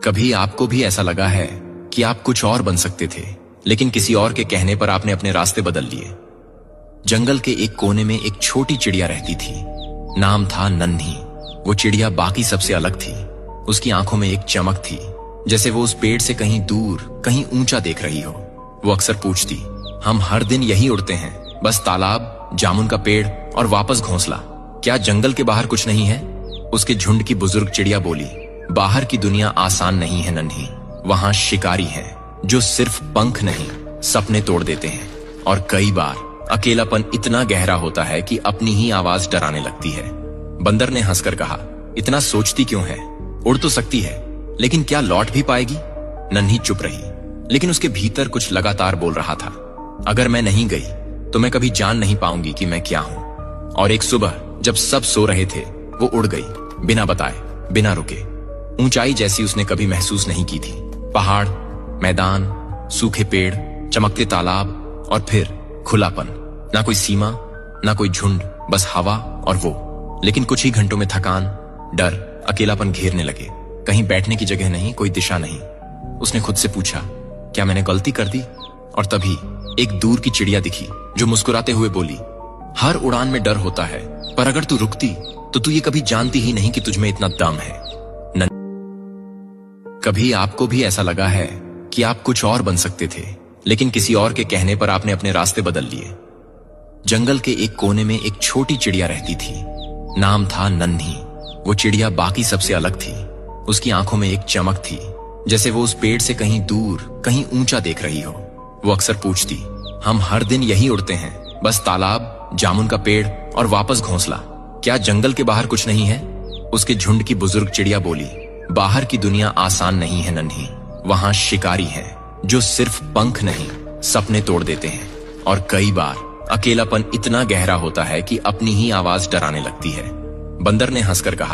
कभी आपको भी ऐसा लगा है कि आप कुछ और बन सकते थे, लेकिन किसी और के कहने पर आपने अपने रास्ते बदल लिए। जंगल के एक कोने में एक छोटी चिड़िया रहती थी। नाम था नन्ही। वो चिड़िया बाकी सबसे अलग थी। उसकी आंखों में एक चमक थी, जैसे वो उस पेड़ से कहीं दूर, कहीं ऊंचा देख रही हो। वो अक्सर पूछती, हम हर दिन यही उड़ते हैं, बस तालाब, जामुन का पेड़ और वापस घोंसला। क्या जंगल के बाहर कुछ नहीं है? उसके झुंड की बुजुर्ग चिड़िया बोली, बाहर की दुनिया आसान नहीं है नन्ही। वहां शिकारी हैं जो सिर्फ पंख नहीं, सपने तोड़ देते हैं। और कई बार अकेलापन इतना गहरा होता है कि अपनी ही आवाज डराने लगती है। बंदर ने हंसकर कहा, इतना सोचती क्यों है? उड़ तो सकती है, लेकिन क्या लौट भी पाएगी? नन्ही चुप रही, लेकिन उसके भीतर कुछ लगातार बोल रहा था, अगर मैं नहीं गई तो मैं कभी जान नहीं पाऊंगी कि मैं क्या हूं। और एक सुबह जब सब सो रहे थे, वो उड़ गई, बिना बताए, बिना रुके। ऊंचाई जैसी उसने कभी महसूस नहीं की थी। पहाड़, मैदान, सूखे पेड़, चमकते तालाब और फिर खुलापन। ना कोई सीमा, ना कोई झुंड, बस हवा और वो। लेकिन कुछ ही घंटों में थकान, डर, अकेलापन घेरने लगे। कहीं बैठने की जगह नहीं, कोई दिशा नहीं। उसने खुद से पूछा, क्या मैंने गलती कर दी? और तभी एक दूर की चिड़िया दिखी जो मुस्कुराते हुए बोली, हर उड़ान में डर होता है, पर अगर तू रुकती तो तू ये कभी जानती ही नहीं कि तुझमें इतना दम है। कभी आपको भी ऐसा लगा है कि आप कुछ और बन सकते थे, लेकिन किसी और के कहने पर आपने अपने रास्ते बदल लिए। जंगल के एक कोने में एक छोटी चिड़िया रहती थी। नाम था नन्ही। वो चिड़िया बाकी सबसे अलग थी। उसकी आंखों में एक चमक थी, जैसे वो उस पेड़ से कहीं दूर, कहीं ऊंचा देख रही हो। वो अक्सर पूछती, हम हर दिन यही उड़ते हैं, बस तालाब, जामुन का पेड़ और वापस घोंसला। क्या जंगल के बाहर कुछ नहीं है? उसके झुंड की बुजुर्ग चिड़िया बोली, बाहर की दुनिया आसान नहीं है नन्ही। वहां शिकारी हैं जो सिर्फ पंख नहीं, सपने तोड़ देते हैं। और कई बार अकेलापन इतना गहरा होता है कि अपनी ही आवाज डराने लगती है। बंदर ने हंसकर कहा,